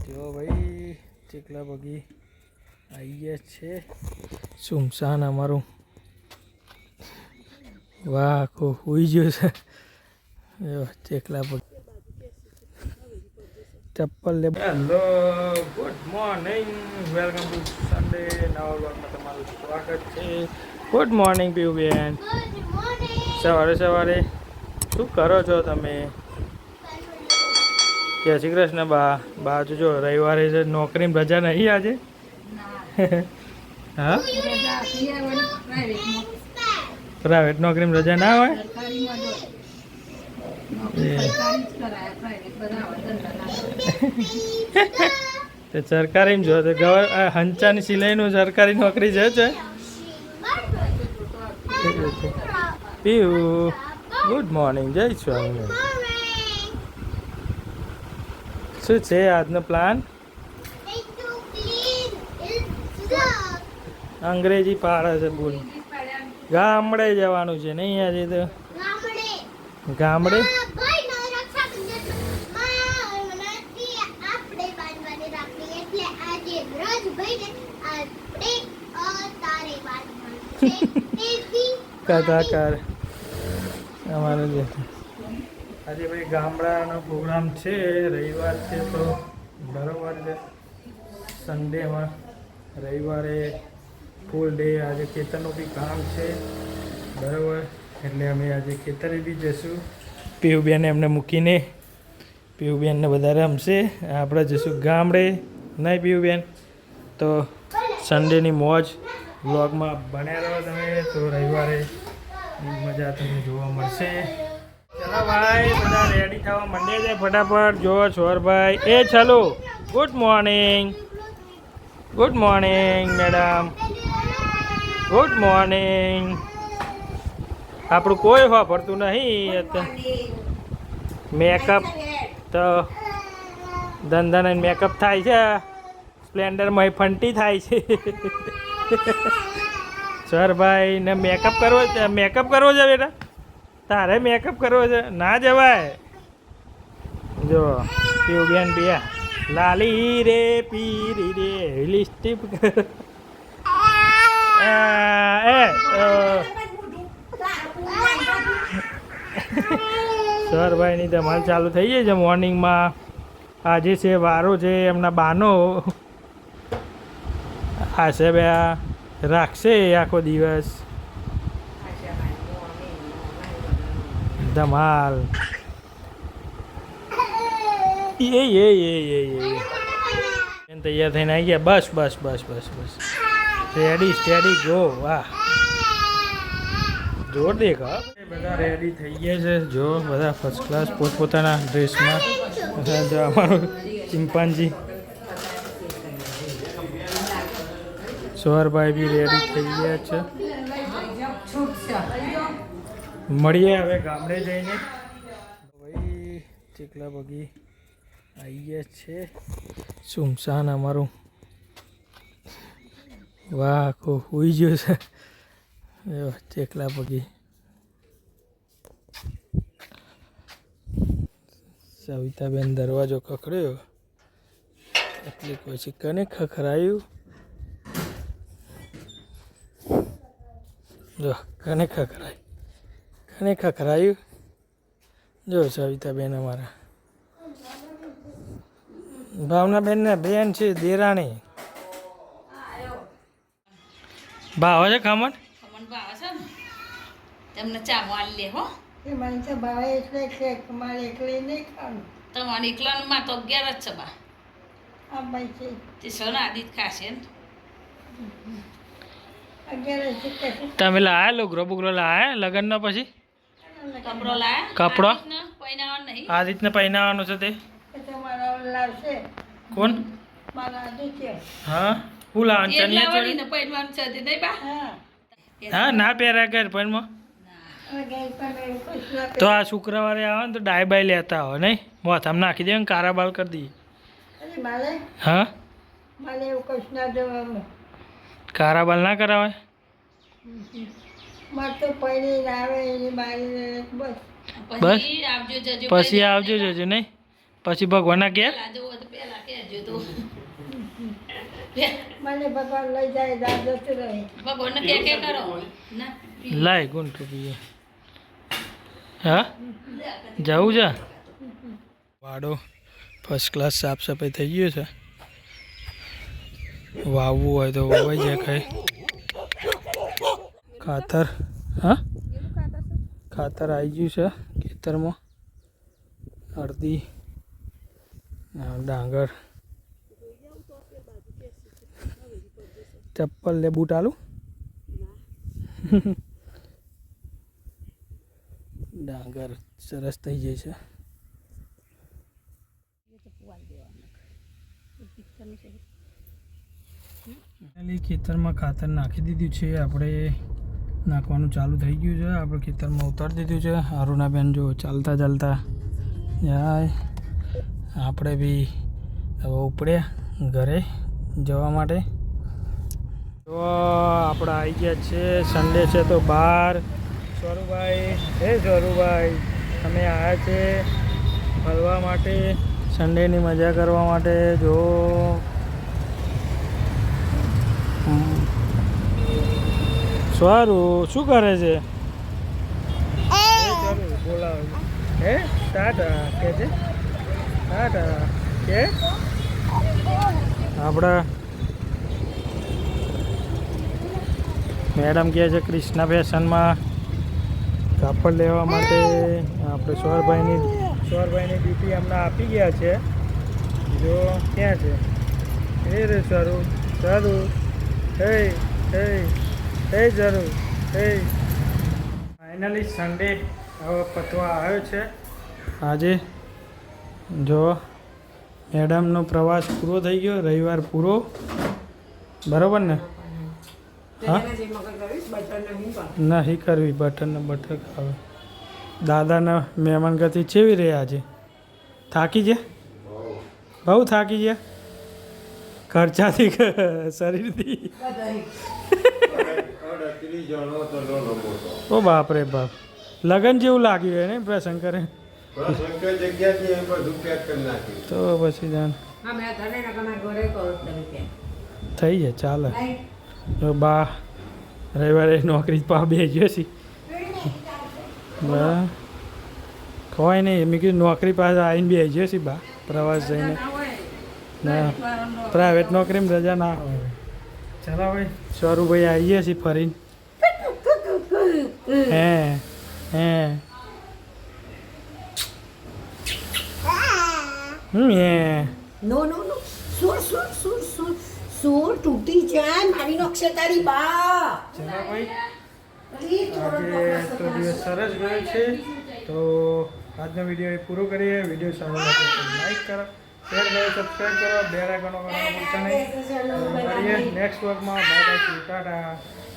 જો ભાઈ ચેકલા બગી આવી ગયા છે. સુમસાન અમારું વાહ આખું હોઈ ગયું છે. ચેકલા બગી ચપ્પલ લે. Hello good morning, welcome to Sunday. નવા બ્લોગમાં તમારું સ્વાગત છે. ગુડ મોર્નિંગ પીયુબેન. સવારે સવારે શું કરો છો તમે? જય શ્રી કૃષ્ણ બા. બાજુ જો રવિવારે છે, નોકરીમાં રજા નહીં આજે? હા, પ્રાઇવેટ નોકરીમાં રજા ના હોય? તો સરકારી જો તો હંચાની સિલાઈનું સરકારી નોકરી છે. પીયુ ગુડ મોર્નિંગ, જય સ્વામિનારાયણ. શું છે આજનો પ્લાન? અંગ્રેજી પાડે છે બોલ. ગામડે જવાનું છે નહીં આજે તો? ગામડે કથાકાર અમારે જે આજે ભાઈ ગામડાનો પ્રોગ્રામ છે. રવિવાર છે તો બરાબર છે. સન્ડેમાં રવિવારે ફૂલ ડે. આજે ખેતરનું બી કામ છે બરાબર, એટલે અમે આજે ખેતરે બી જઈશું. પીયુબેન એમને મૂકીને પીયુબેનને બધા રમશે, આપણે જઈશું ગામડે. નહીં પીયુબેન? તો સન્ડેની મોજ વ્લોગમાં બન્યા રહો તમે, તો રવિવારે મજા તમને જોવા મળશે. ચલો ભાઈ, બધા રેડી થવા માંડે છે ફટાફટ. જો છોરભાઈ એ ચાલો. Good morning, good morning madam, good morning. આપણું કોઈ વાપરતું નહીં. મેકઅપ તો ધંધાને મેકઅપ થાય છે. સ્પ્લેન્ડરમાં ફંટી થાય છે. સર ભાઈ ને મેકઅપ કરવો છે બેટા? તારે મેકઅપ કરવો છે? ના જવાય. જો પીયુબેન પિયા લાલી રે પીરી રે લિપસ્ટિક. સર ભાઈની ધમાલ ચાલુ થઈ જાય છે મોર્નિંગમાં. આજે છે વારો છે એમના બાનો. આશે બે રાખશે આખો દિવસ ધમાલ. તૈયાર થઈને આવી ગયા. બસ બસ બસ બસ બસ, રેડી સ્ટેડી ગો. વાહ, જોર દેખા. બધા રેડી થઈ ગયા છે. જો બધા ફર્સ્ટ ક્લાસ પોતપોતાના ડ્રેસમાં. જો અમારું ચિમ્પાન્જી સોહરભાઈ બી રેડી થઈ ગયા છે. મળીએ હવે ગામડે જઈને. ભાઈ ચેકલા બગી આવી ગયા છે. સુમસાન અમારું વાહ આખું હોઈ ગયું છે. ચેકલા બગી સવિતાબેન દરવાજો ખખડ્યો એટલે પછી કને ખખરાયું. જો કને ખખરાયું. જો સવિતાબેન અમારા ભાવનાબેન ને બેન છે દેરાણી. ભાવે છે ખમણ? ભાવે છે ને તમને ચા માલ લે હો. મને તો ભાવે એટલે કે મારે એકલે નહીં ખાવાનું. તમારે એકલાનું માં તો 11 જ છે બા. આ ભાઈ છે તે સોના આદિત ખાશે ને 11 છે કે તમે લાયા લુગરો બુગરો લાયા લગ્નનો પછી? કપડો લાયા? કપડો પહેરાવાનું નહીં. આ રીતને પહેરાવાનું છે તે તમારા લાવશે. કોણ? મારા આદિત્ય. હા, હું લાવવાનું? ચણિયા ચોળી ને પહેરવાનું છે તે નહીં બા. હા, હા, ના પહેર્યા કર પણ હવે ગઈ પણ એવું કશું તો આ શુક્રવારે આવે ને તો ડાય બાય લેતા હોય નહીં, મોથામાં નાખી દે ને કારા બાલ કરી દઈએ. અરે મારે હા, મારે એવું કશું ના જવાનું. કારા બાલ ના કરાવાય? મારે તો પૈણી આવે એની મારી બસ. બસ પછી આવજો જજો. પછી આવજો જજો નહીં. પછી ભગવાનના કે પેલા જોવો તો પેલા કહેજો તો મને ભગવાન લઈ જાય દાદ જતી રહે. ભગવાનને કે કરો ના લાય ગુંઠું પીએ હા જવું છે વાડો ફર્સ્ટ ક્લાસ સાફ સફાઈ થઈ ગયું છે વાવવું હોય તો વાવાઈ જાય કઈ ખાતર હા ખાતર આવી ગયું છે ખેતરમાં અડધી ડાંગર ચપ્પલ લે બૂટ આલું ડાંગર સરસ થઈ જાય છે ખેતરમાં ખાતર નાખી દીધું છે આપણે નાખવાનું ચાલુ થઈ ગયું છે આપણે ખેતરમાં ઉતારી દીધું છે અરુણાબેન જો ચાલતા ચાલતા જાય આપણે બી હવે ઉપડ્યા ઘરે જવા માટે તો આપણે આવી ગયા છે સન્ડે છે તો બહાર સ્વરૂભાઈ હે સ્વરૂભાઈ અમે આવ્યા છે ફરવા માટે સન્ડેની મજા કરવા માટે જો સ્વરૂ શું કરે છે બોલાવ હે ટાટા કે છે ટાટા કે આપણા મેડમ કહે છે ક્રિષ્ના ફેશનમાં કાપડ લેવા માટે આપણે સ્વરભાઈની ડીપી હમણાં આપી ગયા છે જો ક્યાં છે એ રે સારું સારું હે હે હે જરૂર હે ફાઇનલી સન્ડે હવે પતવા આવ્યો છે આજે જો મેડમનો પ્રવાસ પૂરો થઈ ગયો રવિવાર પૂરો બરાબર ને હા નહીં કરવી બટર ને બટર ખાવે દાદાના મહેમાન ગતિ ચેવી રહી આજે થાકી ગયા બહુ થાકી ગયા ખર્ચાથી કે શરીરથી ઓ બાપ રે બાપ લગન જેવું લાગ્યું એને પ્રસંગ કરે તો પછી જાણ થઈ જાય ચાલે જો બા રવિવારે નોકરી પા બે જશે ખવાય નહીં મેં કીધું નોકરી પાસે આવીને બે જશે બા પ્રવાસ જઈને ના પ્રાઇવેટ નોકરીમાં રજા ના હોય ચાલો ભાઈ સ્વરૂભાઈ આવીએ છીએ ફરીને હે હે હે નો નો નો સુર સુર સુર સુર સુર તૂટી જાય મારી નોક્ષે તારી બા ચાલો ભાઈ આજે તો દિવસ સરસ ગયો છે તો આજનો વિડીયો એ પૂરો કરીએ વિડીયો સારો લાગે તો લાઈક કરો શેર કરો સબસ્ક્રાઈબ કરો બે રાખવાનો ભૂલતા નહીં મળીએ નેક્સ્ટ વર્કમાં બાય બાય ટાટા